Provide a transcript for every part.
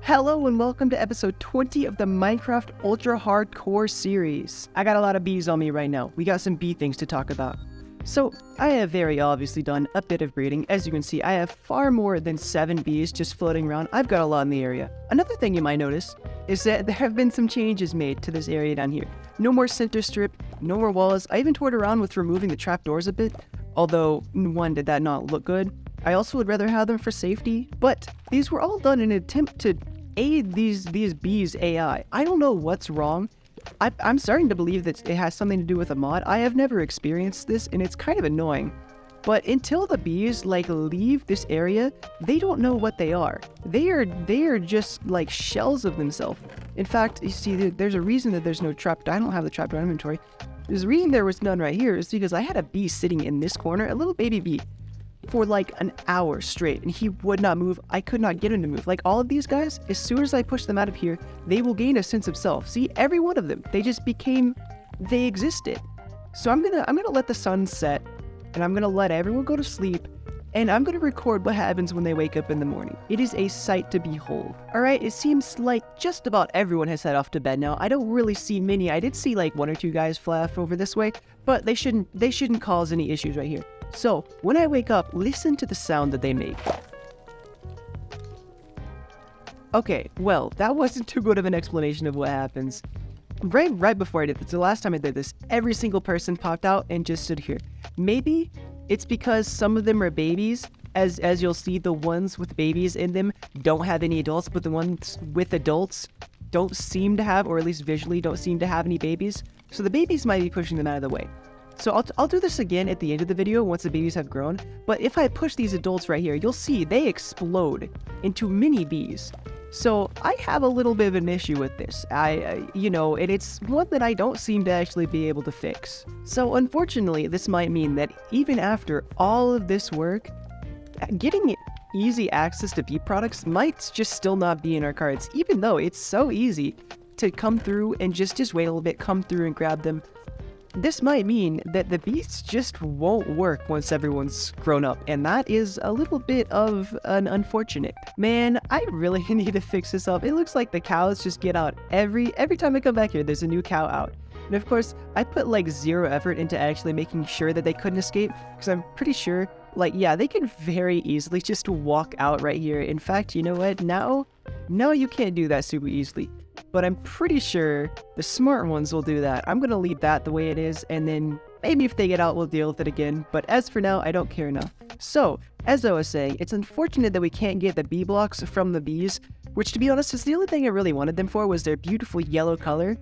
Hello and welcome to episode 20 of the Minecraft Ultra Hardcore series. I got a lot of bees on me right now. We got some bee things to talk about. So, I have very obviously done a bit of breeding. As you can see, I have far more than 7 bees just floating around. I've got a lot in the area. Another thing you might notice is that there have been some changes made to this area down here. No more center strip, no more walls. I even toyed around with removing the trapdoors a bit, although, one, did that not look good? I also would rather have them for safety, but these were all done in an attempt to aid these bees' AI. I don't know what's wrong. I'm starting to believe that it has something to do with a mod. I have never experienced this, and it's kind of annoying. But until the bees, leave this area, they don't know what they are. They are just, shells of themselves. In fact, you see, there's a reason that there's no trapdoor. I don't have the trapdoor inventory. There's a reason there was none right here is because I had a bee sitting in this corner, a little baby bee, for an hour straight, and he would not move. I could not get him to move. All of these guys, as soon as I push them out of here, they will gain a sense of self. See, every one of them, they existed. So I'm gonna let the sun set, and I'm gonna let everyone go to sleep, and I'm gonna record what happens when they wake up in the morning. It is a sight to behold. Alright, it seems like just about everyone has head off to bed now. I don't really see many. I did see 1 or 2 guys fly off over this way, but they shouldn't cause any issues right here. So, when I wake up, listen to the sound that they make. Okay, well, that wasn't too good of an explanation of what happens. Right before I did this, the last time I did this, every single person popped out and just stood here. Maybe it's because some of them are babies. As you'll see, the ones with babies in them don't have any adults, but the ones with adults don't seem to have, or at least visually don't seem to have any babies. So the babies might be pushing them out of the way. So I'll do this again at the end of the video once the babies have grown, but if I push these adults right here, you'll see they explode into mini bees. So I have a little bit of an issue with this, and it's one that I don't seem to actually be able to fix. So unfortunately, this might mean that even after all of this work, getting easy access to bee products might just still not be in our cards, even though it's so easy to come through and just wait a little bit, come through and grab them. This might mean that the bees just won't work once everyone's grown up, and that is a little bit of an unfortunate. Man, I really need to fix this up. It looks like the cows just get out every time I come back here, there's a new cow out. And of course, I put 0 effort into actually making sure that they couldn't escape, because I'm pretty sure, yeah, they can very easily just walk out right here. In fact, you know what? Now you can't do that super easily. But I'm pretty sure the smart ones will do that. I'm going to leave that the way it is, and then maybe if they get out, we'll deal with it again. But as for now, I don't care enough. So, as I was saying, it's unfortunate that we can't get the bee blocks from the bees, which to be honest is the only thing I really wanted them for was their beautiful yellow color.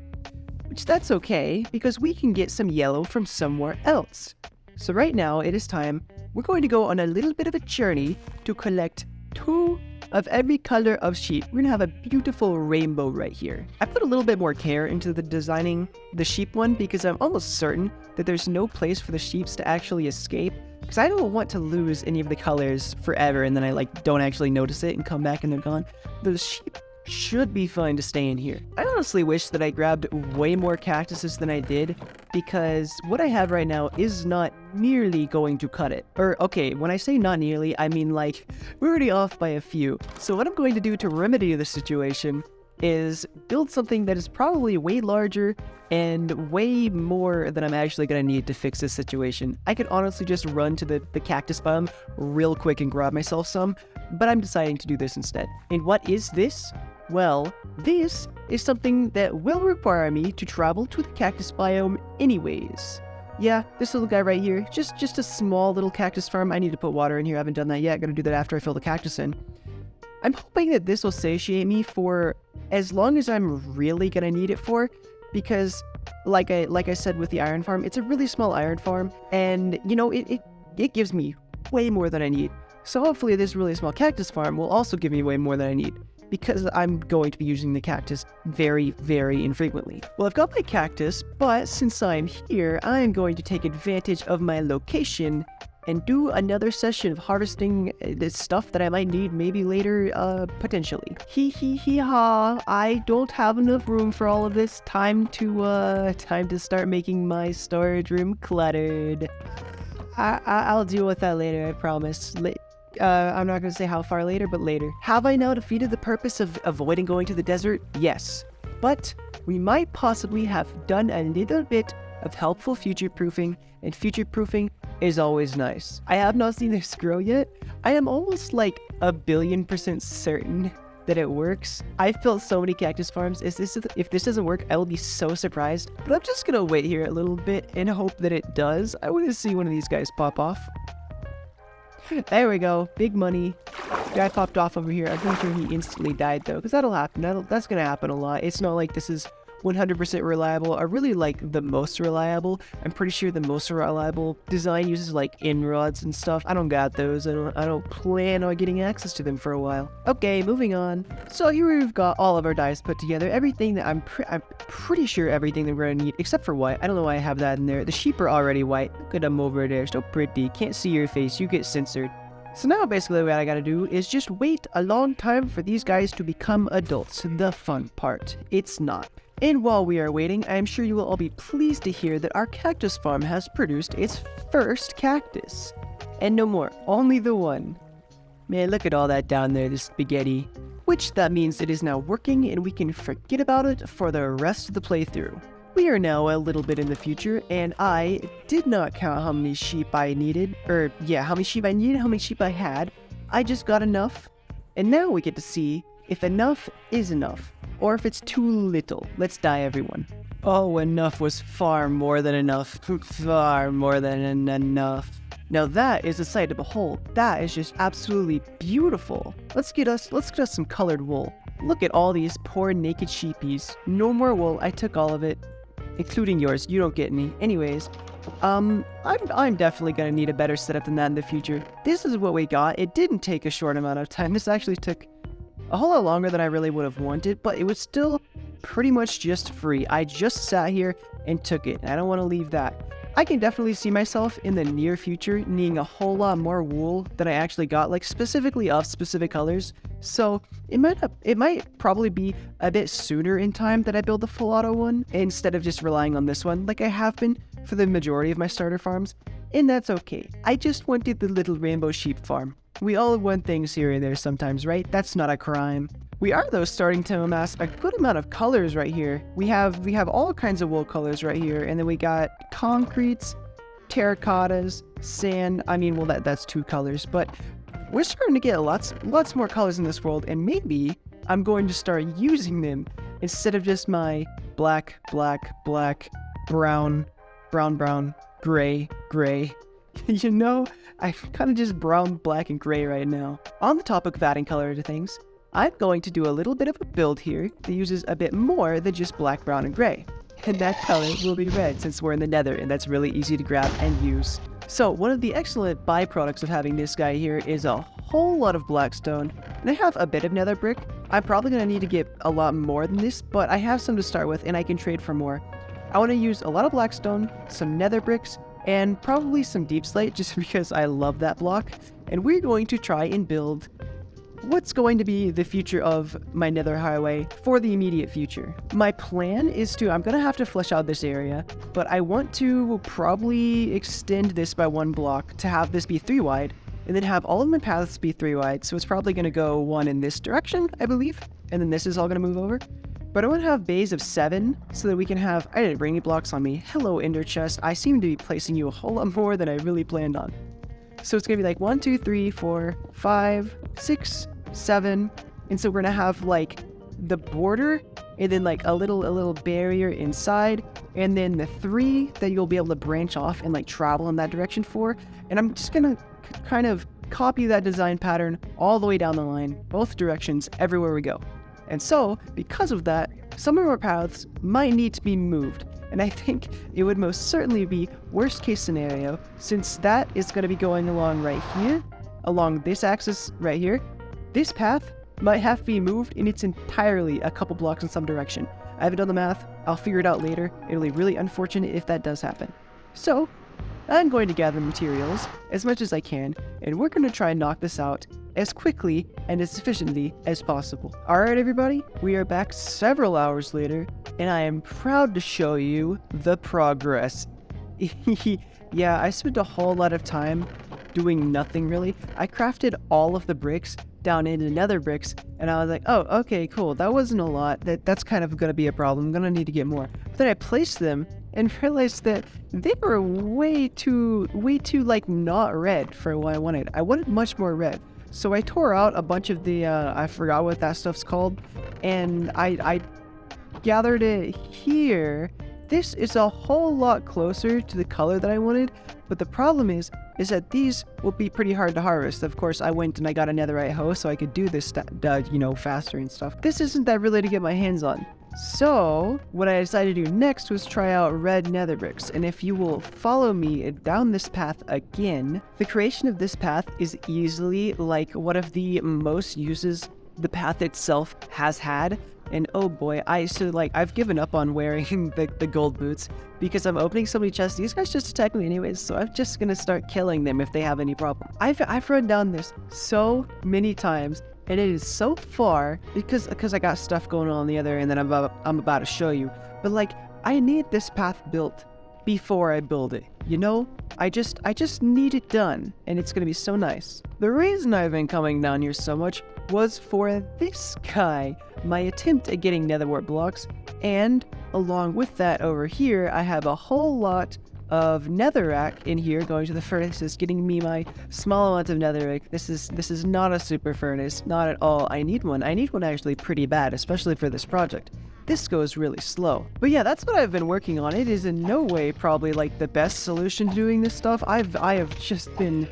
Which that's okay, because we can get some yellow from somewhere else. So right now, it is time. We're going to go on a little bit of a journey to collect 2 of every color of sheep. We're gonna have a beautiful rainbow right here. I put a little bit more care into the designing the sheep one because I'm almost certain that there's no place for the sheeps to actually escape, because I don't want to lose any of the colors forever and then I don't actually notice it and come back and they're gone. The sheep should be fine to stay in here. I honestly wish that I grabbed way more cactuses than I did, because what I have right now is not nearly going to cut it. Or, okay, when I say not nearly, I mean we're already off by a few. So what I'm going to do to remedy the situation is build something that is probably way larger and way more than I'm actually going to need to fix this situation. I could honestly just run to the cactus biome real quick and grab myself some, but I'm deciding to do this instead. And what is this? Well, this is something that will require me to travel to the cactus biome anyways. Yeah, this little guy right here, just a small little cactus farm. I need to put water in here. I haven't done that yet. Gonna do that after I fill the cactus in. I'm hoping that this will satiate me for as long as I'm really gonna need it for, because like I said with the iron farm, it's a really small iron farm, and it gives me way more than I need. So hopefully this really small cactus farm will also give me way more than I need, because I'm going to be using the cactus very, very infrequently. Well, I've got my cactus, but since I'm here, I'm going to take advantage of my location and do another session of harvesting this stuff that I might need maybe later, potentially. Ha, I don't have enough room for all of this. Time to start making my storage room cluttered. I'll deal with that later, I promise. I'm not going to say how far later, but later. Have I now defeated the purpose of avoiding going to the desert? Yes. But we might possibly have done a little bit of helpful future-proofing, and future-proofing is always nice. I have not seen this grow yet. I am almost like 1,000,000,000% certain that it works. I've built so many cactus farms. If this doesn't work, I will be so surprised. But I'm just gonna wait here a little bit and hope that it does. I want to see one of these guys pop off. There we go. Big money. Guy popped off over here. I'm pretty sure he instantly died though, because that'll happen. That's gonna happen a lot. It's not like this is 100% reliable, or really like the most reliable. I'm pretty sure the most reliable design uses like inrods and stuff. I don't got those. I don't plan on getting access to them for a while. Okay, moving on. So here we've got all of our dyes put together. Everything that I'm pretty sure everything that we're gonna need, except for white. I don't know why I have that in there. The sheep are already white. Look at them over there, so pretty. Can't see your face. You get censored. So now basically what I gotta do is just wait a long time for these guys to become adults. The fun part. It's not. And while we are waiting, I am sure you will all be pleased to hear that our cactus farm has produced its first cactus. And no more, only the one. Man, look at all that down there, the spaghetti. Which that means it is now working and we can forget about it for the rest of the playthrough. We are now a little bit in the future, and I did not count how many sheep I needed, how many sheep I needed, how many sheep I had. I just got enough, and now we get to see if enough is enough, or if it's too little. Let's die, everyone. Oh, enough was far more than enough. Far more than enough. Now that is a sight to behold. That is just absolutely beautiful. Let's get us some colored wool. Look at all these poor naked sheepies. No more wool. I took all of it, including yours. You don't get any. Anyways, I'm definitely gonna need a better setup than that in the future. This is what we got. It didn't take a short amount of time. This actually took a whole lot longer than I really would have wanted, but it was still pretty much just free. I just sat here and took it, and I don't want to leave that. I can definitely see myself in the near future needing a whole lot more wool than I actually got, like specifically of specific colors. So it might probably be a bit sooner in time that I build the full auto one instead of just relying on this one like I have been for the majority of my starter farms. And that's okay. I just wanted the little rainbow sheep farm. We all want things here and there sometimes, right? That's not a crime. We are, though, starting to amass a good amount of colors right here. We have all kinds of wool colors right here, and then we got concretes, terracottas, sand. I mean, well, that's 2 colors, but we're starting to get lots more colors in this world, and maybe I'm going to start using them instead of just my black, brown, gray. You know, I'm kind of just brown, black, and gray right now. On the topic of adding color to things, I'm going to do a little bit of a build here that uses a bit more than just black, brown, and gray. And that color will be red since we're in the Nether, and that's really easy to grab and use. So one of the excellent byproducts of having this guy here is a whole lot of blackstone, and I have a bit of nether brick. I'm probably going to need to get a lot more than this, but I have some to start with, and I can trade for more. I want to use a lot of blackstone, some nether bricks, and probably some deep slate just because I love that block. And we're going to try and build what's going to be the future of my nether highway for the immediate future. My plan is I'm going to have to flesh out this area, but I want to probably extend this by 1 block to have this be 3 wide, and then have all of my paths be 3 wide. So it's probably going to go 1 in this direction, I believe, and then this is all going to move over. But I want to have bays of 7 so that we can have... I didn't bring any blocks on me. Hello, Ender Chest. I seem to be placing you a whole lot more than I really planned on. So it's going to be like 1, 2, 3, 4, 5, 6, 7. And so we're going to have like the border and then like a little barrier inside. And then the 3 that you'll be able to branch off and like travel in that direction for. And I'm just going to kind of copy that design pattern all the way down the line, both directions, everywhere we go. And so, because of that, some of our paths might need to be moved. And I think it would most certainly be worst case scenario, since that is going to be going along right here, along this axis right here. This path might have to be moved in its entirely a couple blocks in some direction. I haven't done the math. I'll figure it out later. It'll be really unfortunate if that does happen. So, I'm going to gather materials as much as I can, and we're going to try and knock this out as quickly and as efficiently as possible. Alright everybody, we are back several hours later, and I am proud to show you the progress. Yeah, I spent a whole lot of time doing nothing really. I crafted all of the bricks down into nether bricks, and I was like, oh, okay, cool. That wasn't a lot. That's kind of gonna be a problem. I'm gonna need to get more. But then I placed them and realized that they were way too like not red for what I wanted. I wanted much more red. So I tore out a bunch of the, I forgot what that stuff's called, and I gathered it here. This is a whole lot closer to the color that I wanted, but the problem is that these will be pretty hard to harvest. Of course, I went and I got a netherite hoe so I could do this, faster and stuff. This isn't that really to get my hands on. So, what I decided to do next was try out red nether bricks, and if you will follow me down this path again, the creation of this path is easily like one of the most uses the path itself has had. And oh boy, I've given up on wearing the gold boots because I'm opening so many chests. These guys just attack me anyways, so I'm just gonna start killing them if they have any problem. I've run down this so many times, and it is so far because I got stuff going on the other end that I'm about to show you. But like, I need this path built before I build it. You know, I just need it done, and it's gonna be so nice. The reason I've been coming down here so much was for this guy, my attempt at getting nether wart blocks, and along with that over here, I have a whole lot of netherrack in here going to the furnaces, getting me my small amount of netherrack. This is not a super furnace, not at all. I need one actually pretty bad, especially for this project. This goes really slow. But yeah, that's what I've been working on. It is in no way probably like the best solution to doing this stuff. I have just been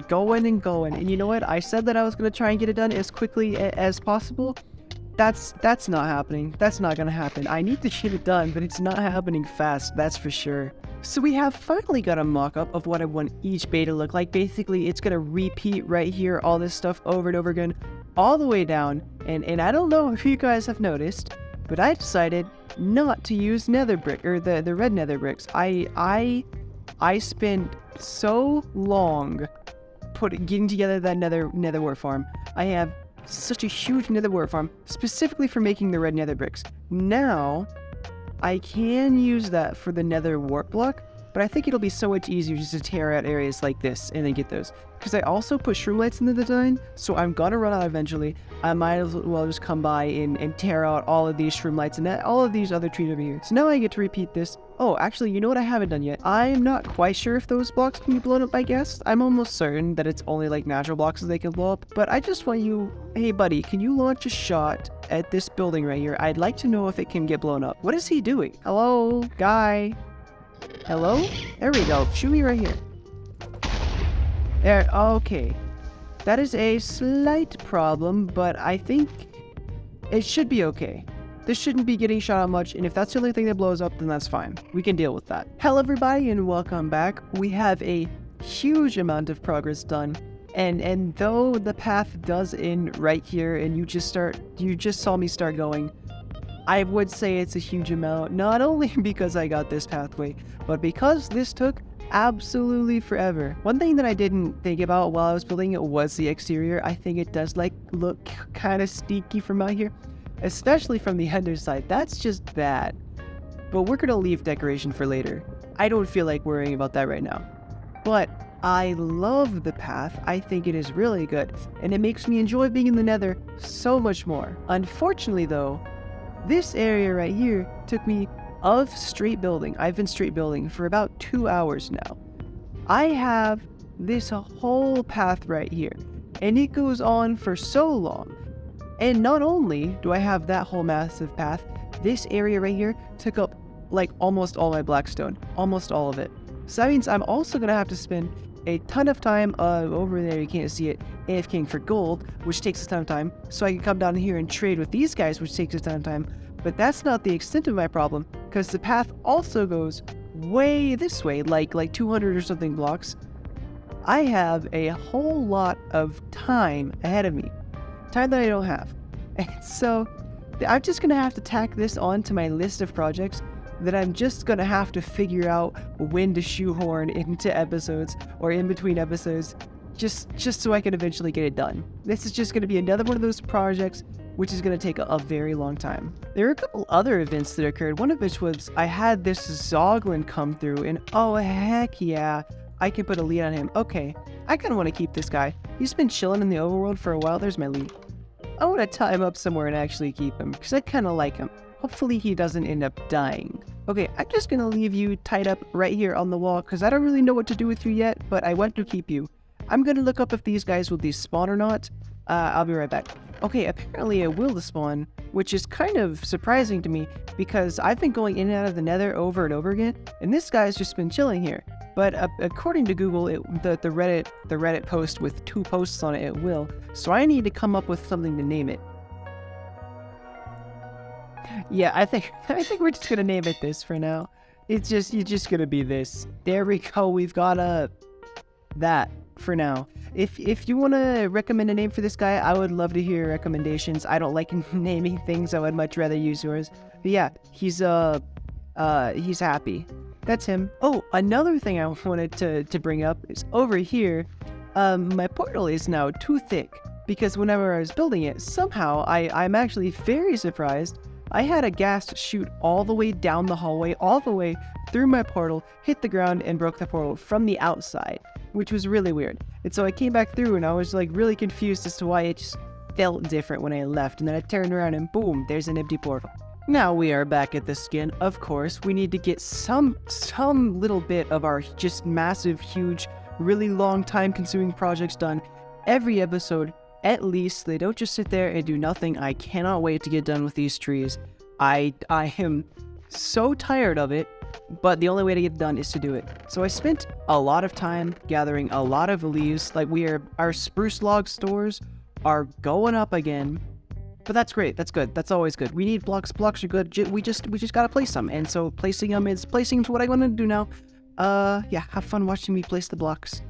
going and going, and you know what? I said that I was going to try and get it done as quickly as possible. That's not happening. That's not going to happen. I need to get it done, but it's not happening fast, that's for sure. So we have finally got a mock-up of what I want each bay to look like. Basically, it's going to repeat right here, all this stuff over and over again, all the way down. And I don't know if you guys have noticed, but I decided not to use nether brick, or the red nether bricks. I spent so long getting together that nether wart farm. I have such a huge nether wart farm specifically for making the red nether bricks. Now I can use that for the nether wart block, but I think it'll be so much easier just to tear out areas like this and then get those. Because I also put shroomlights in the design, so I'm gonna run out eventually. I might as well just come by and tear out all of these shroomlights and all of these other trees over here. So now I get to repeat this. Oh, actually, you know what I haven't done yet? I'm not quite sure if those blocks can be blown up by guests. I'm almost certain that it's only like natural blocks that they can blow up. But I just want you, hey buddy, can you launch a shot at this building right here? I'd like to know if it can get blown up. What is he doing? Hello, guy? Hello? There we go. Shoot me right here. There, okay. That is a slight problem, but I think it should be okay. This shouldn't be getting shot out much, and if that's the only thing that blows up, then that's fine. We can deal with that. Hello everybody, and welcome back. We have a huge amount of progress done, and though the path does end right here, and you just saw me start going, I would say it's a huge amount, not only because I got this pathway, but because this took absolutely forever. One thing that I didn't think about while I was building it was the exterior. I think it does look kind of sneaky from out here, especially from the underside. That's just bad. But we're gonna leave decoration for later. I don't feel like worrying about that right now. But I love the path. I think it is really good, and it makes me enjoy being in the nether so much more. Unfortunately though, this area right here took me of street building. I've been street building for about 2 hours now. I have this whole path right here, and it goes on for so long. And not only do I have that whole massive path, this area right here took up like almost all my blackstone, almost all of it. So that means I'm also gonna have to spend a ton of time over there, you can't see it, AFKing for gold, which takes a ton of time, so I can come down here and trade with these guys, which takes a ton of time. But that's not the extent of my problem, because the path also goes way this way, like 200 or something blocks. I have a whole lot of time ahead of me, time that I don't have. And so I'm just gonna have to tack this onto my list of projects that I'm just gonna have to figure out when to shoehorn into episodes or in between episodes, just so I can eventually get it done. This is just gonna be another one of those projects which is going to take a very long time. There are a couple other events that occurred, one of which was I had this Zoglin come through, and oh heck yeah, I can put a lead on him. Okay, I kind of want to keep this guy. He's been chilling in the overworld for a while. There's my lead. I want to tie him up somewhere and actually keep him, because I kind of like him. Hopefully he doesn't end up dying. Okay, I'm just going to leave you tied up right here on the wall, because I don't really know what to do with you yet, but I want to keep you. I'm going to look up if these guys will despawn or not. I'll be right back. Okay, apparently it will despawn, which is kind of surprising to me, because I've been going in and out of the Nether over and over again, and this guy's just been chilling here. But according to Google, the Reddit post with 2 posts on it, it will. So I need to come up with something to name it. Yeah, I think we're just gonna name it this for now. It's just gonna be this. There we go. We've got that for now. If you want to recommend a name for this guy, I would love to hear recommendations. I don't like naming things. I would much rather use yours. But yeah, he's happy. That's him. Oh, another thing I wanted to bring up is over here, my portal is now too thick, because whenever I was building it, somehow I'm actually very surprised. I had a ghast shoot all the way down the hallway, all the way through my portal, hit the ground, and broke the portal from the outside, which was really weird. And so I came back through, and I was like really confused as to why it just felt different when I left. And then I turned around, and boom, there's an empty portal. Now we are back at the skin. Of course, we need to get some little bit of our just massive, huge, really long time-consuming projects done every episode, at least. They don't just sit there and do nothing. I cannot wait to get done with these trees. I am so tired of it, but the only way to get it done is to do it. So I spent a lot of time gathering a lot of leaves. Like our spruce log stores are going up again. But that's great. That's good. That's always good. We need blocks. Blocks are good. We just gotta place them. And so placing them is what I want to do now. Yeah, have fun watching me place the blocks.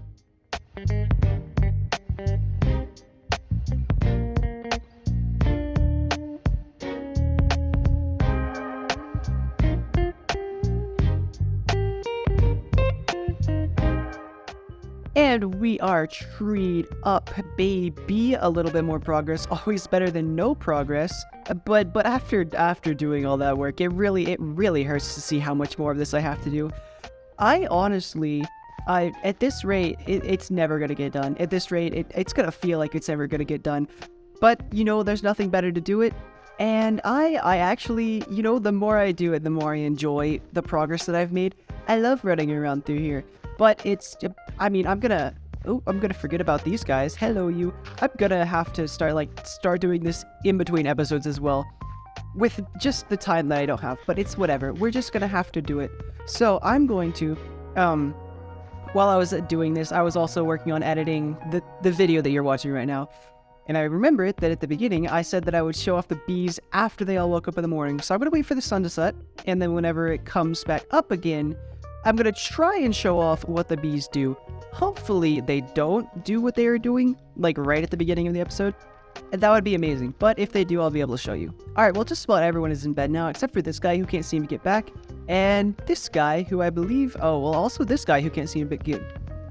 And we are treed up, baby. A little bit more progress, always better than no progress. But after doing all that work, it really hurts to see how much more of this I have to do. I honestly, at this rate, it's never gonna get done. At this rate, it's gonna feel like it's ever gonna get done. But you know, there's nothing better to do it. And I actually, you know, the more I do it, the more I enjoy the progress that I've made. I love running around through here. But it's, I mean, I'm gonna forget about these guys. Hello, you. I'm gonna have to start doing this in between episodes as well, with just the time that I don't have. But it's whatever. We're just gonna have to do it. So I'm going to, while I was doing this, I was also working on editing the video that you're watching right now. And I remembered that at the beginning, I said that I would show off the bees after they all woke up in the morning. So I'm gonna wait for the sun to set, and then whenever it comes back up again, I'm gonna try and show off what the bees do. Hopefully they don't do what they are doing, like right at the beginning of the episode. And that would be amazing. But if they do, I'll be able to show you. Alright, well, just about everyone is in bed now, except for this guy who can't seem to get back. And this guy who I believe... Oh, well, also this guy who can't seem to get...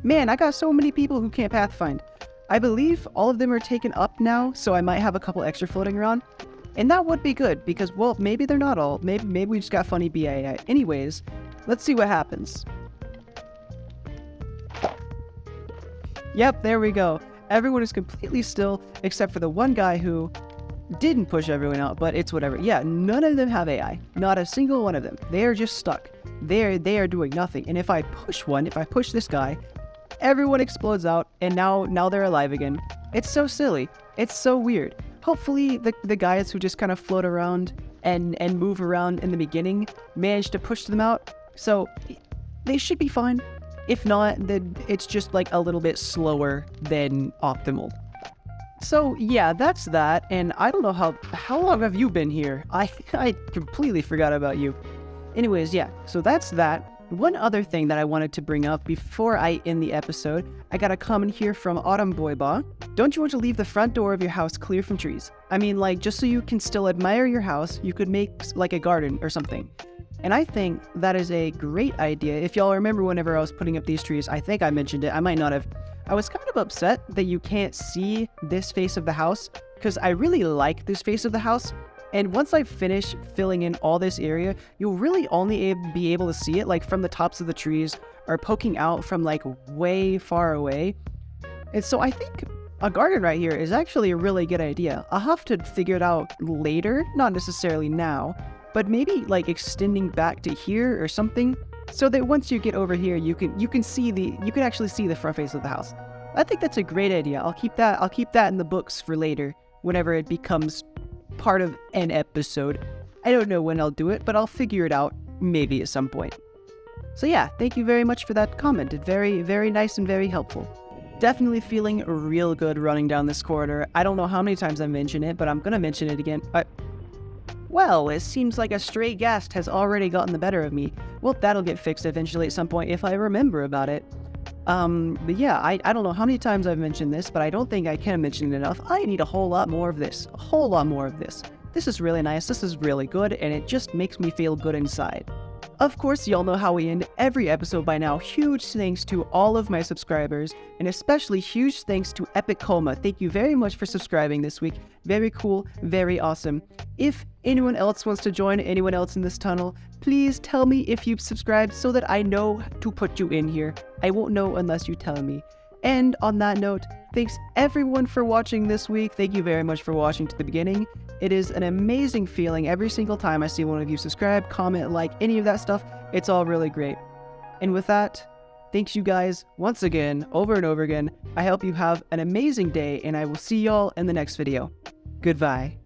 Man, I got so many people who can't pathfind. I believe all of them are taken up now, so I might have a couple extra floating around. And that would be good, because, well, maybe they're not all. Maybe we just got funny BAI. Anyways... Let's see what happens. Yep, there we go. Everyone is completely still, except for the one guy who didn't push everyone out, but it's whatever. Yeah, none of them have AI. Not a single one of them. They are just stuck. They are doing nothing. And if I push this guy, everyone explodes out, and now they're alive again. It's so silly. It's so weird. Hopefully the guys who just kind of float around and move around in the beginning manage to push them out. So they should be fine. If not, then it's just like a little bit slower than optimal. So yeah, that's that. And I don't know how long have you been here? I completely forgot about you. Anyways, yeah, so that's that. One other thing that I wanted to bring up before I end the episode, I got a comment here from Autumn Boyba. Don't you want to leave the front door of your house clear from trees? I mean, like, just so you can still admire your house, you could make like a garden or something. And I think that is a great idea. If y'all remember whenever I was putting up these trees, I think I mentioned it, I might not have. I was kind of upset that you can't see this face of the house, because I really like this face of the house. And once I finish filling in all this area, you'll really only be able to see it like from the tops of the trees are poking out from like way far away. And so I think a garden right here is actually a really good idea. I'll have to figure it out later, not necessarily now, but maybe like extending back to here or something, so that once you get over here, you can actually see the front face of the house. I think that's a great idea. I'll keep that in the books for later, whenever it becomes part of an episode. I don't know when I'll do it, but I'll figure it out maybe at some point. So yeah, thank you very much for that comment. It's very, very nice and very helpful. Definitely feeling real good running down this corridor. I don't know how many times I mentioned it, but I'm gonna mention it again. Well, it seems like a stray ghast has already gotten the better of me. Well, that'll get fixed eventually at some point if I remember about it. But yeah, I don't know how many times I've mentioned this, but I don't think I can mention it enough. I need a whole lot more of this. A whole lot more of this. This is really nice, this is really good, and it just makes me feel good inside. Of course, y'all know how we end every episode by now. Huge thanks to all of my subscribers, and especially huge thanks to Epic Coma. Thank you very much for subscribing this week. Very cool, very awesome. If anyone else wants to join anyone else in this tunnel, please tell me if you've subscribed so that I know to put you in here. I won't know unless you tell me. And on that note, thanks everyone for watching this week. Thank you very much for watching to the beginning. It is an amazing feeling every single time I see one of you subscribe, comment, like, any of that stuff. It's all really great. And with that, thanks you guys once again, over and over again. I hope you have an amazing day, and I will see y'all in the next video. Goodbye.